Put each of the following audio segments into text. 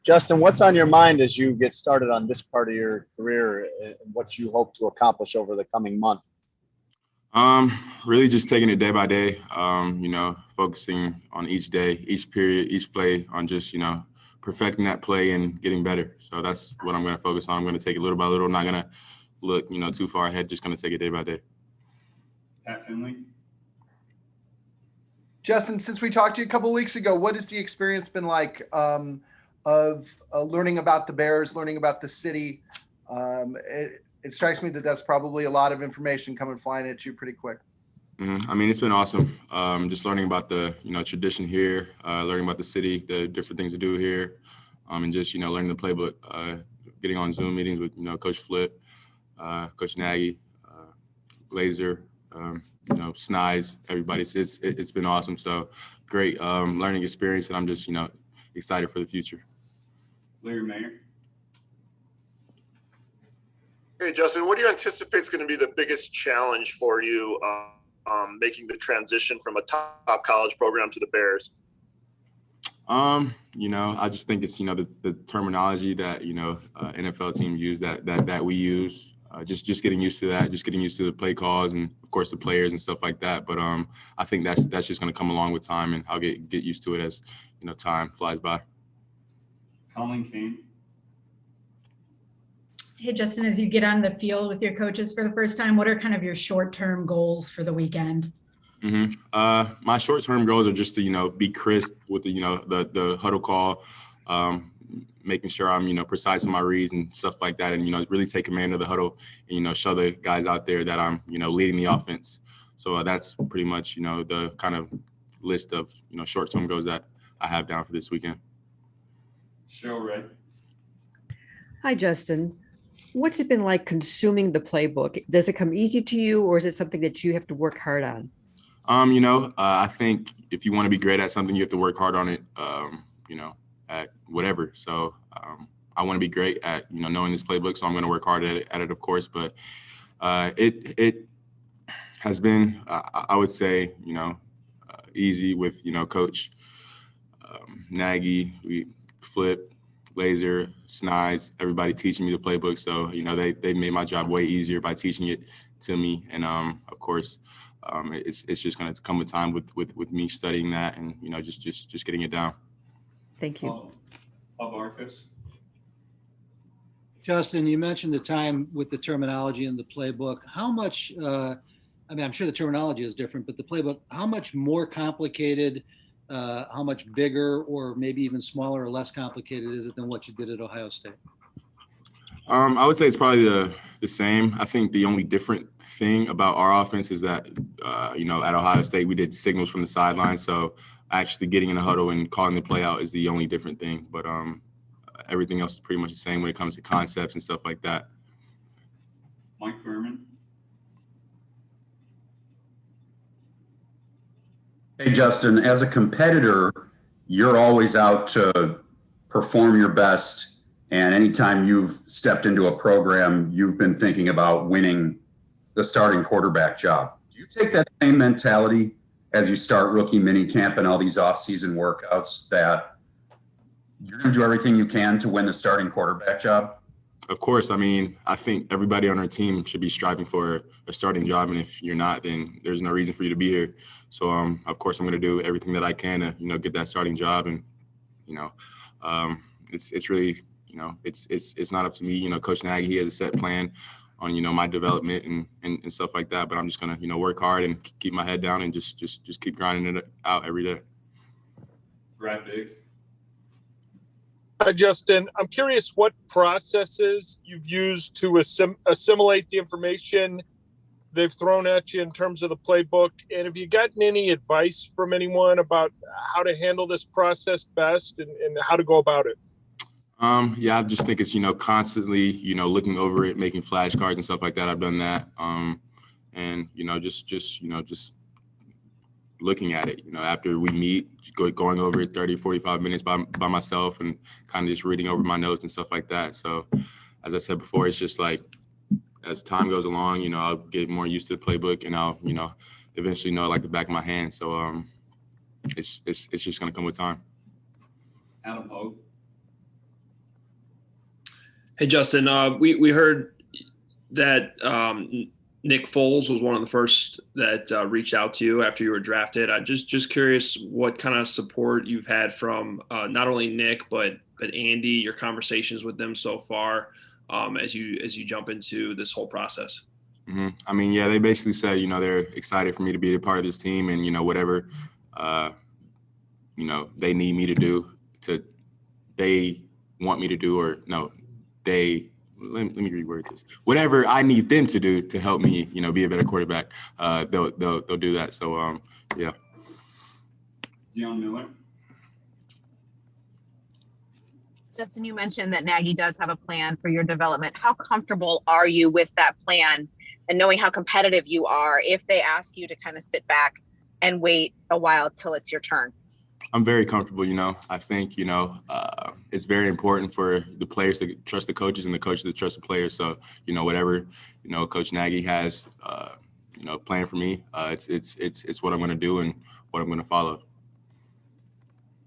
Justin, what's on your mind as you get started on this part of your career and what you hope to accomplish over the coming month? Really just taking it day by day, focusing on each day, each period, each play on just, perfecting that play and getting better. So that's what I'm going to focus on. I'm going to take it little by little. I'm not going to look, too far ahead, just going to take it day by day. Pat Finley. Justin, since we talked to you a couple of weeks ago, what has the experience been like of learning about the Bears, learning about the city? It strikes me that that's probably a lot of information coming flying at you pretty quick. I mean, it's been awesome. Just learning about the, tradition here, learning about the city, the different things to do here, and just, learning the playbook, getting on Zoom meetings with, Coach Flip, Coach Nagy, Glazer, Snides, everybody. It's been awesome. So great learning experience, and I'm just, excited for the future. Larry Mayer. Hey, Justin, what do you anticipate is going to be the biggest challenge for you making the transition from a top college program to the Bears? I just think it's, the terminology that, NFL teams use that we use, just getting used to that, just getting used to the play calls and, of course, the players and stuff like that. But I think that's just going to come along with time, and I'll get used to it as, time flies by. Colin Kane. Hey, Justin, as you get on the field with your coaches for the first time, what are kind of your short-term goals for the weekend? My short-term goals are just to, be crisp with the huddle call, making sure I'm, precise in my reads and stuff like that, and, really take command of the huddle and, show the guys out there that I'm, leading the offense. So that's pretty much, the kind of list of, short-term goals that I have down for this weekend. Cheryl Ray. Hi, Justin. What's it been like consuming the playbook? Does it come easy to you, or is it something that you have to work hard on? I think if you want to be great at something, you have to work hard on it, at whatever. So I want to be great at, knowing this playbook, so I'm going to work hard at it, of course. But it has been, I would say, easy with, Coach Nagy, Flip, Glazer, Snides, everybody teaching me the playbook. So, they made my job way easier by teaching it to me. And, of course, it's just going to come with time with me studying that and, just getting it down. Thank you. Marcus. Justin, you mentioned the time with the terminology in the playbook. How much, I'm sure the terminology is different, but the playbook, how much more complicated, how much bigger, or maybe even smaller or less complicated is it than what you did at Ohio State? I would say it's probably the same. I think the only different thing about our offense is that, at Ohio State, we did signals from the sideline. So actually getting in a huddle and calling the play out is the only different thing. But everything else is pretty much the same when it comes to concepts and stuff like that. Mike Berman. Hey, Justin, as a competitor, you're always out to perform your best. And anytime you've stepped into a program, you've been thinking about winning the starting quarterback job. Do you take that same mentality as you start rookie minicamp and all these off-season workouts, that you're going to do everything you can to win the starting quarterback job? Of course. I think everybody on our team should be striving for a starting job. And if you're not, then there's no reason for you to be here. So, of course, I'm going to do everything that I can to, get that starting job. And, it's really, it's not up to me. Coach Nagy, he has a set plan on, my development and stuff like that. But I'm just going to, work hard and keep my head down and just keep grinding it out every day. Brad Biggs. Hi, Justin. I'm curious what processes you've used to assimilate the information they've thrown at you in terms of the playbook. And have you gotten any advice from anyone about how to handle this process best and how to go about it? Yeah, I just think it's, constantly, looking over it, making flashcards and stuff like that. I've done that. And, just looking at it, after we meet, going over it 30, 45 minutes by myself and kind of just reading over my notes and stuff like that. So as I said before, it's just like, as time goes along, I'll get more used to the playbook and I'll, eventually know it like the back of my hand. So it's just going to come with time. Adam Hogue. Hey, Justin, we heard that Nick Foles was one of the first that reached out to you after you were drafted. I just curious what kind of support you've had from not only Nick but Andy, your conversations with them so far as you jump into this whole process. Mm-hmm. I mean, yeah, they basically said, they're excited for me to be a part of this team, and whatever, they need me to do, they want me to do, or no, let me reword this. Whatever I need them to do to help me, be a better quarterback, they'll do that. So, yeah. Dion Miller. Justin, you mentioned that Nagy does have a plan for your development. How comfortable are you with that plan and knowing how competitive you are if they ask you to kind of sit back and wait a while till it's your turn? I'm very comfortable, I think, it's very important for the players to trust the coaches and the coaches to trust the players. So, whatever, Coach Nagy has, planned for me, it's what I'm going to do and what I'm going to follow.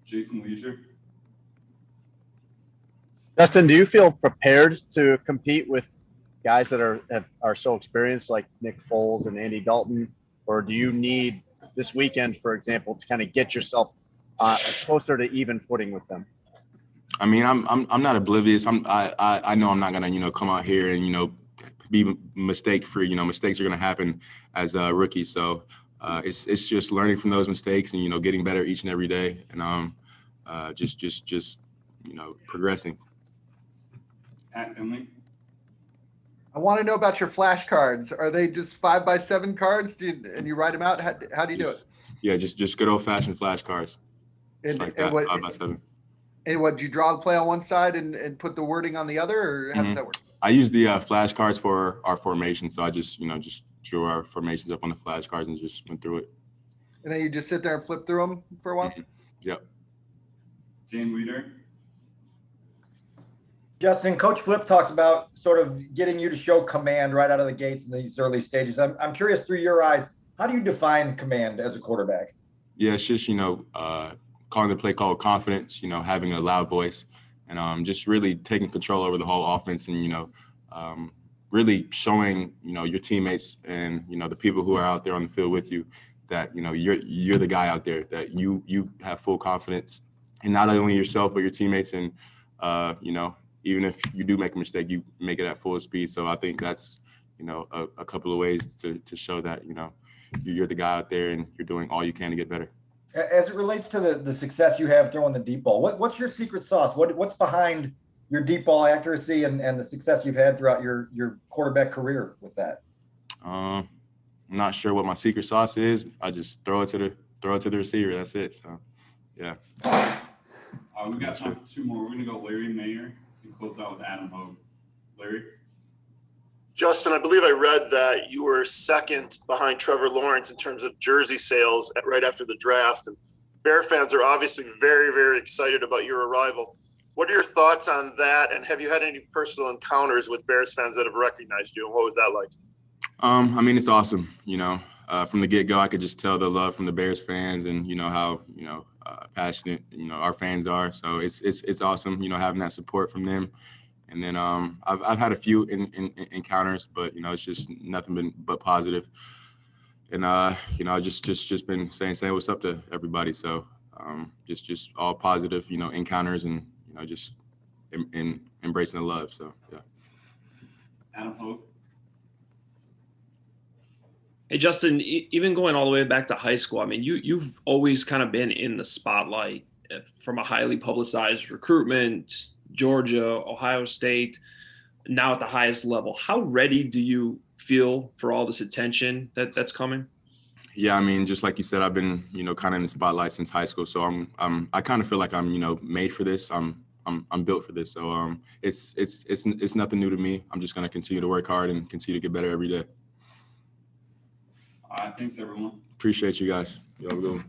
Jason Leisure. Justin, do you feel prepared to compete with guys that are so experienced like Nick Foles and Andy Dalton, or do you need this weekend, for example, to kind of get yourself closer to even footing with them? I mean, I'm not oblivious. I know I'm not gonna come out here and be mistake free. Mistakes are gonna happen as a rookie. So it's just learning from those mistakes and getting better each and every day, and just progressing. Pat Finley. I want to know about your flashcards. Are they just 5x7 cards? And you write them out? How do you do it? Yeah, just good old fashioned flashcards. Like that, 5x7. And what, do you draw the play on one side and put the wording on the other, or how does that work? I use the flashcards for our formation. So I just drew our formations up on the flashcards and just went through it. And then you just sit there and flip through them for a while? Mm-hmm. Yep. Jane Weeder. Justin, Coach Flip talked about sort of getting you to show command right out of the gates in these early stages. I'm curious, through your eyes, how do you define command as a quarterback? Yeah, it's just, calling the play call with confidence, having a loud voice, and just really taking control over the whole offense and, really showing, your teammates and, the people who are out there on the field with you that, you're the guy out there, that you have full confidence in not only yourself, but your teammates. And, even if you do make a mistake, you make it at full speed. So I think that's, a couple of ways to show that, you're the guy out there and you're doing all you can to get better. As it relates to the success you have throwing the deep ball, what's your secret sauce? What's behind your deep ball accuracy and the success you've had throughout your quarterback career with that? I'm not sure what my secret sauce is. I just throw it to the receiver. That's it. So, yeah. We got time for two more. We're gonna go Larry Mayer and close out with Adam Hogue. Larry. Justin, I believe I read that you were second behind Trevor Lawrence in terms of jersey sales right after the draft. And Bear fans are obviously very, very excited about your arrival. What are your thoughts on that? And have you had any personal encounters with Bears fans that have recognized you? And what was that like? I mean, it's awesome. From the get-go, I could just tell the love from the Bears fans and, how, passionate, our fans are. So it's awesome, having that support from them. And then I've had a few encounters, but it's just nothing but positive. And just been saying what's up to everybody. So just all positive, encounters and just in embracing the love. So yeah. Adam Hogue. Hey, Justin, even going all the way back to high school, I mean, you've always kind of been in the spotlight from a highly publicized recruitment. Georgia, Ohio State, now at the highest level. How ready do you feel for all this attention that's coming? Yeah, I mean, just like you said, I've been, kind of in the spotlight since high school. So I kind of feel like I'm, made for this. I'm built for this. So it's nothing new to me. I'm just going to continue to work hard and continue to get better every day. All right, thanks everyone. Appreciate you guys. You have a good one.